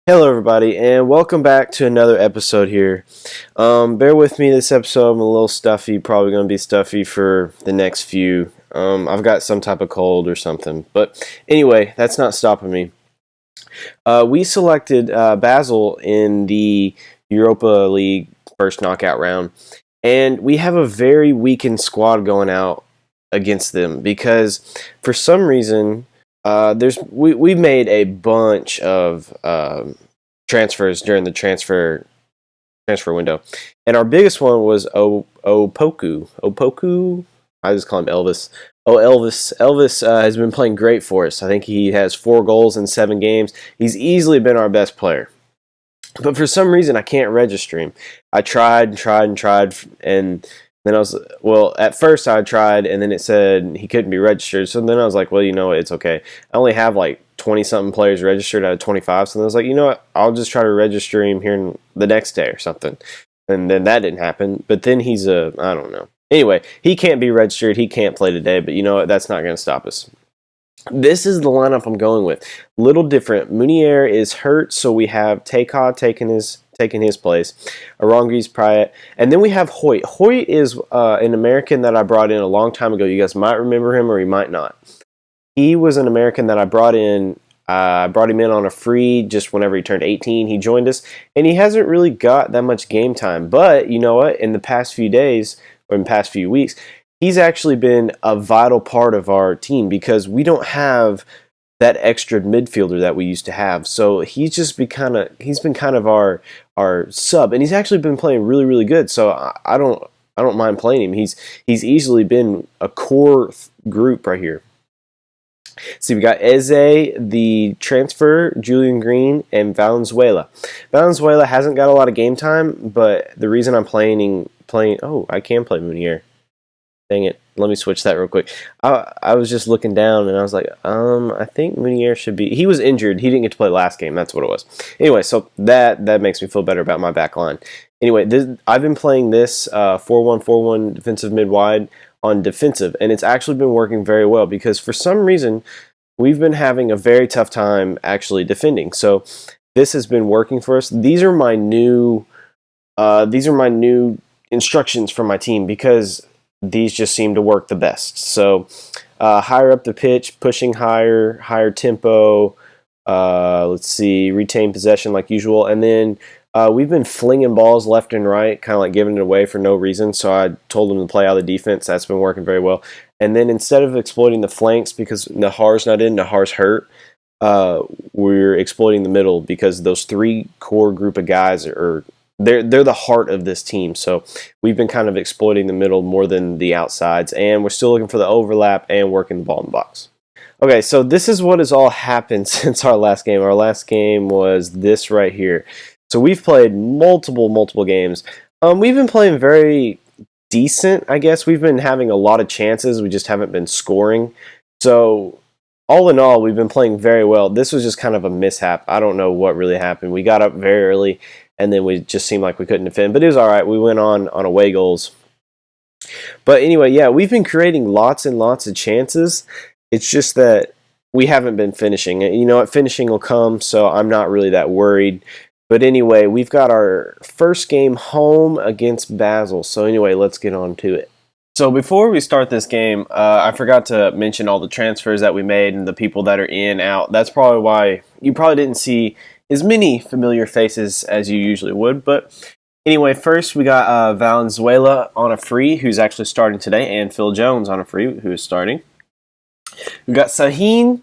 Hello, everybody, and welcome back to another episode here. Bear with me this episode. I'm a little stuffy, probably going to be stuffy for the next few. I've got some type of cold or something. But anyway, that's not stopping me. We selected Basel in the Europa League first knockout round, and we have a very weakened squad going out against them because for some reason we've made a bunch of transfers during the transfer window, and our biggest one was Opoku. I just call him Elvis. Elvis has been playing great for us. I think he has 4 goals in 7 games. He's easily been our best player. But for some reason, I can't register him. I tried, and then at first I tried, and then it said he couldn't be registered. So then I was like, well, you know what, it's okay. I only have like 20-something players registered out of 25. So then I was like, you know what, I'll just try to register him here the next day or something. And then that didn't happen. But then I don't know. Anyway, he can't be registered. He can't play today. But you know what, that's not going to stop us. This is the lineup I'm going with. Little different. Munier is hurt, so we have Tekha taking his place. Arangis Prayat. And then we have Hoyt. Hoyt is an American that I brought in a long time ago. You guys might remember him or you might not. He was an American that I brought in. I brought him in on a free just whenever he turned 18. He joined us, and he hasn't really got that much game time. But you know what? In the past few days, or in the past few weeks, he's actually been a vital part of our team because we don't have that extra midfielder that we used to have. So he's been kind of our sub, and he's actually been playing really, really good. So I don't mind playing him. He's easily been a core group right here. See, we got Eze, the transfer, Julian Green, and Valenzuela. Valenzuela hasn't got a lot of game time, but the reason I'm playing. Oh, I can play Munier. Dang it. Let me switch that real quick. I was just looking down, and I was like, I think Munier should be... He was injured. He didn't get to play last game. That's what it was. Anyway, so that makes me feel better about my back line. Anyway, I've been playing this 4-1-4-1 defensive mid-wide on defensive, and it's actually been working very well because for some reason, we've been having a very tough time actually defending. So this has been working for us. These are my new instructions for my team because these just seem to work the best. So higher up the pitch, pushing higher tempo. Let's see, retain possession like usual. And then we've been flinging balls left and right, kind of like giving it away for no reason. So I told them to play out of the defense. That's been working very well. And then instead of exploiting the flanks because Nahar's not in, Nahar's hurt, we're exploiting the middle because those 3 core group of guys they're the heart of this team. So we've been kind of exploiting the middle more than the outsides, and we're still looking for the overlap and working the ball in the box. Okay, so this is what has all happened since our last game. Our last game was this right here. So we've played multiple games. We've been playing very decent, I guess. We've been having a lot of chances. We just haven't been scoring. So all in all, we've been playing very well. This was just kind of a mishap. I don't know what really happened. We got up very early, and then we just seemed like we couldn't defend. But it was all right. We went on away goals. But anyway, yeah, we've been creating lots and lots of chances. It's just that we haven't been finishing. You know what? Finishing will come, so I'm not really that worried. But anyway, we've got our first game home against Basel. So anyway, let's get on to it. So before we start this game, I forgot to mention all the transfers that we made and the people that are in, out. That's probably why you probably didn't see as many familiar faces as you usually would. But anyway, first we got Valenzuela on a free, who's actually starting today, and Phil Jones on a free, who is starting. We got Sahin.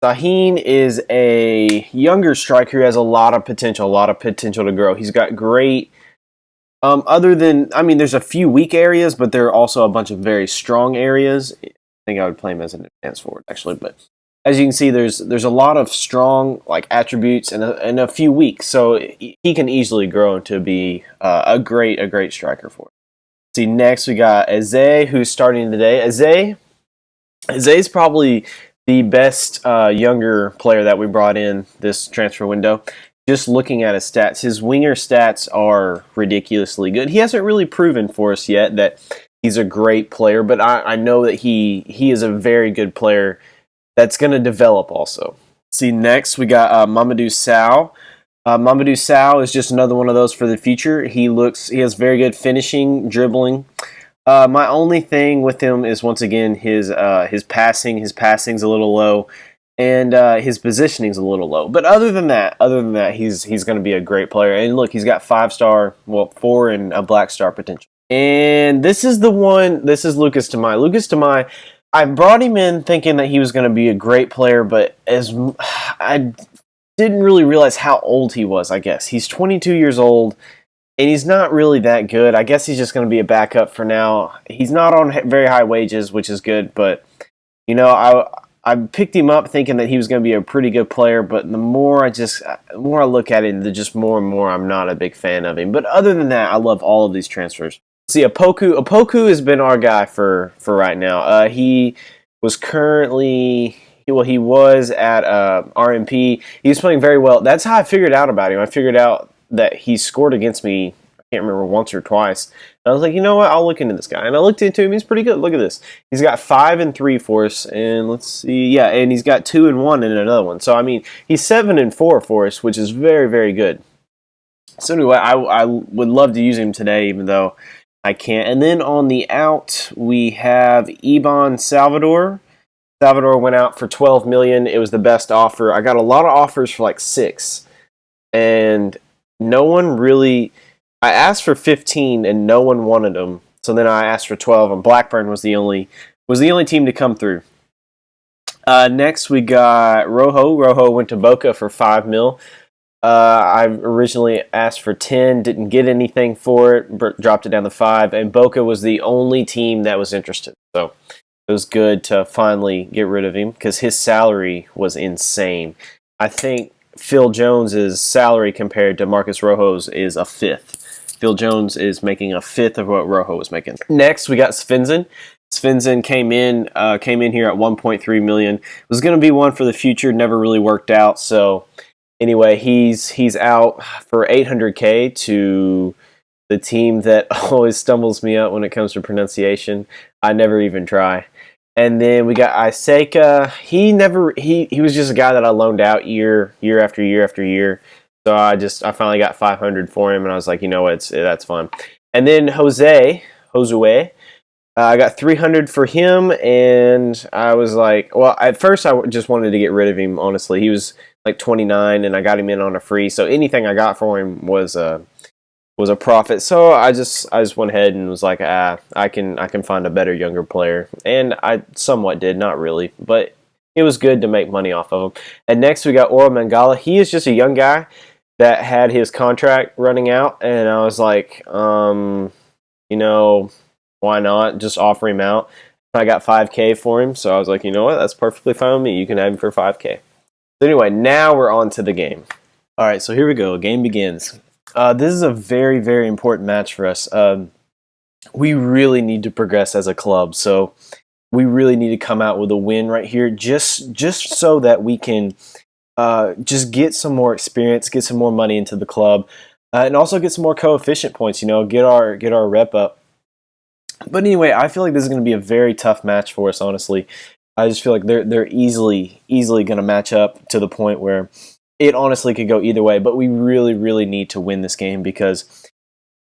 Sahin is a younger striker who has a lot of potential to grow. He's got great... there's a few weak areas, but there are also a bunch of very strong areas. I think I would play him as an advance forward, actually. But as you can see, there's a lot of strong attributes and a few weak. So he can easily grow into be a great striker for us. See, next we got Eze, who's starting today. Eze's probably the best younger player that we brought in this transfer window. Just looking at his stats, his winger stats are ridiculously good. He hasn't really proven for us yet that he's a great player, but I know that he is a very good player that's going to develop also. See, next we got Mamadou Sow. Mamadou Sow is just another one of those for the future. He has very good finishing, dribbling. My only thing with him is once again his passing. His passing's a little low, and his positioning's a little low. But other than that, he's going to be a great player. And look, he's got 5-star, 4 and a black star potential. And this is the one. This is Lucas Tomai. Lucas Tomai. I brought him in thinking that he was going to be a great player, but I didn't really realize how old he was, I guess. He's 22 years old, and he's not really that good. I guess he's just going to be a backup for now. He's not on very high wages, which is good, but, I picked him up thinking that he was going to be a pretty good player, but the more I look at it, just more and more I'm not a big fan of him. But other than that, I love all of these transfers. See, Opoku has been our guy for right now. He was he was at RMP. He was playing very well. That's how I figured out about him. I figured out that he scored against me, I can't remember, once or twice. And I was like, you know what? I'll look into this guy. And I looked into him. He's pretty good. Look at this. He's got 5 and 3 for us. And let's see. Yeah, and he's got 2 and 1 in another one. So, I mean, he's 7 and 4 for us, which is very, very good. So, anyway, I would love to use him today, even though I can't. And then on the out, we have Iban Salvador. Salvador went out for $12 million. It was the best offer. I got a lot of offers for like 6, and no one really. I asked for 15, and no one wanted them. So then I asked for 12, and Blackburn was the only team to come through. Next, we got Rojo. Rojo went to Boca for $5 million. I originally asked for 10, didn't get anything for it, dropped it down to 5, and Boca was the only team that was interested. So it was good to finally get rid of him because his salary was insane. I think Phil Jones's salary compared to Marcus Rojo's is a fifth. Phil Jones is making a fifth of what Rojo was making. Next, we got Svensson. Svensson came in here at $1.3 million. It was going to be one for the future, never really worked out. So anyway, he's out for $800K to the team that always stumbles me up when it comes to pronunciation. I never even try. And then we got Iseka. He was just a guy that I loaned out year after year after year. So I finally got 500 for him, and I was like, you know what, that's fun. And then Josue, I got 300 for him, and I was like, well, at first I just wanted to get rid of him. Honestly, he was like 29, and I got him in on a free. So anything I got for him was a profit. So I just went ahead and was like, I can find a better younger player, and I somewhat did, not really, but it was good to make money off of him. And next we got Oro Mangala. He is just a young guy that had his contract running out, and I was like, why not just offer him out? I got 5K for him, so I was like, you know what, that's perfectly fine with me. You can have him for 5K. So anyway, now we're on to the game. All right, so here we go. Game begins. This is a very, very important match for us. We really need to progress as a club, so we really need to come out with a win right here, just so that we can just get some more experience, get some more money into the club, and also get some more coefficient points. Get our rep up. But anyway, I feel like this is going to be a very tough match for us. Honestly, I just feel like they're easily going to match up to the point where it honestly could go either way. But we really, really need to win this game because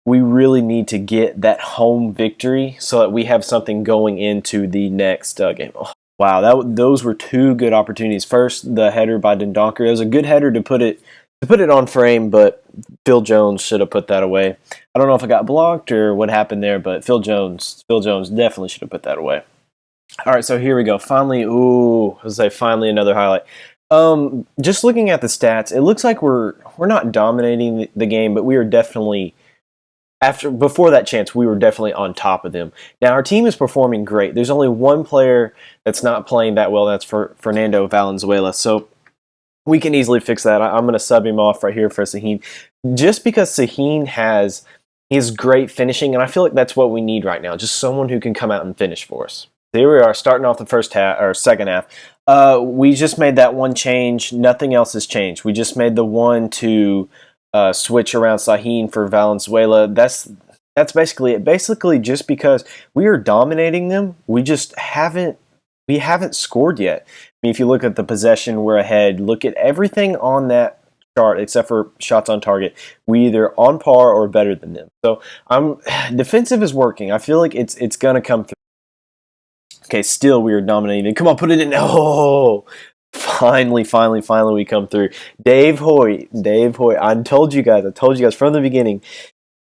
we really need to get that home victory so that we have something going into the next game. Oh, wow, those were 2 good opportunities. First, the header by Dendoncker. It was a good header to put it on frame, but Phil Jones should have put that away. I don't know if it got blocked or what happened there, but Phil Jones definitely should have put that away. All right, so here we go. Finally, finally another highlight. Just looking at the stats, it looks like we're not dominating the game, but we are definitely. Before that chance, we were definitely on top of them. Now, our team is performing great. There's only one player that's not playing that well, and that's for Fernando Valenzuela. So we can easily fix that. I'm going to sub him off right here for Sahin. Just because Sahin has great finishing, and I feel like that's what we need right now. Just someone who can come out and finish for us. Here we are, starting off the second half. We just made that one change. Nothing else has changed. We just made the one to switch around Sahin for Valenzuela. That's basically it. Basically, just because we are dominating them, we haven't scored yet. I mean, if you look at the possession, we're ahead. Look at everything on that chart, except for shots on target, we either on par or better than them. So defensive is working. I feel like it's gonna come through. Okay, still we are dominating. Come on, put it in. Oh, finally we come through. Dave Hoyt. I told you guys from the beginning.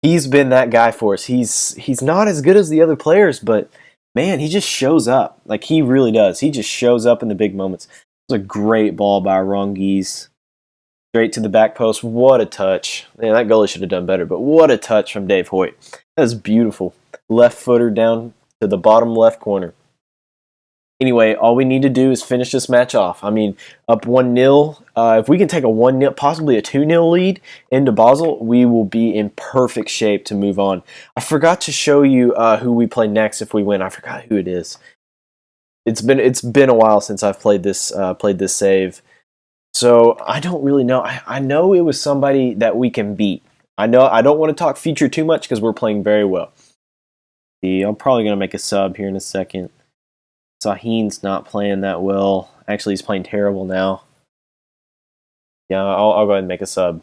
He's been that guy for us. He's not as good as the other players, but man, he just shows up. Like, he really does. He just shows up in the big moments. It was a great ball by Rongies. Straight to the back post. What a touch. Man, that goalie should have done better, but what a touch from Dave Hoyt. That was beautiful. Left footer down to the bottom left corner. Anyway, all we need to do is finish this match off. I mean, up 1-0. If we can take a 1-0, possibly a 2-0 lead into Basel, we will be in perfect shape to move on. I forgot to show you who we play next if we win. I forgot who it is. It's been a while since I've played this save, so I don't really know. I know it was somebody that we can beat. I know I don't want to talk future too much because we're playing very well. See, I'm probably gonna make a sub here in a second. Sahin's not playing that well. Actually, he's playing terrible now. Yeah, I'll go ahead and make a sub.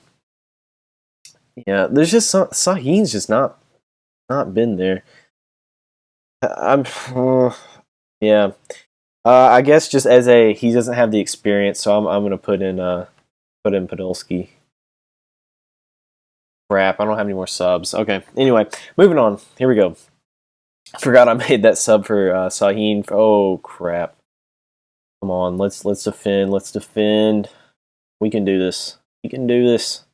Yeah, there's just Sahin's just not been there. Yeah. I guess just as he doesn't have the experience, so I'm gonna put in Podolski. Crap, I don't have any more subs. Okay. Anyway, moving on. Here we go. I forgot I made that sub for Sahin. Oh crap! Come on, let's defend. Let's defend. We can do this. We can do this.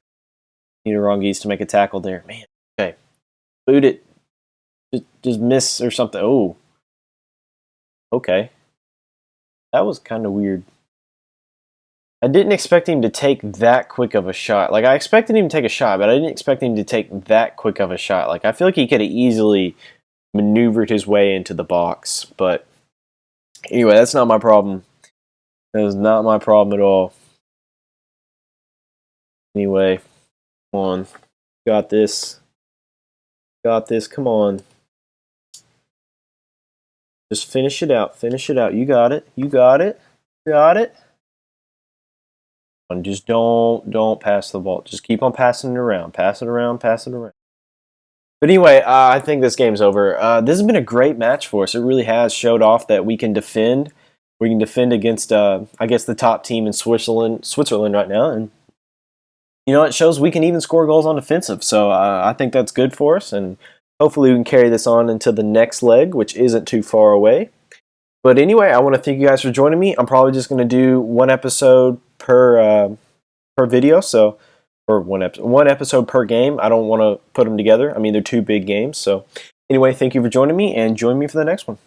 Need a Rongies to make a tackle there, man. Okay, boot it. Just miss or something. Oh, okay. That was kind of weird. I didn't expect him to take that quick of a shot. Like, I expected him to take a shot, but I didn't expect him to take that quick of a shot. Like, I feel like he could have easily maneuvered his way into the box. But anyway, that's not my problem. That is not my problem at all. Anyway, come on. Got this. Got this. Come on. Just finish it out. Finish it out. You got it. You got it. You got it. And just don't pass the ball. Just keep on passing it around. Pass it around. Pass it around. But anyway, I think this game's over. This has been a great match for us. It really has showed off that we can defend. We can defend against, I guess, the top team in Switzerland right now. And, you know, it shows we can even score goals on defensive. So I think that's good for us. And hopefully we can carry this on into the next leg, which isn't too far away. But anyway, I want to thank you guys for joining me. I'm probably just going to do one episode per video. So, or one episode per game. I don't want to put them together. I mean, they're two big games. So anyway, thank you for joining me, and join me for the next one.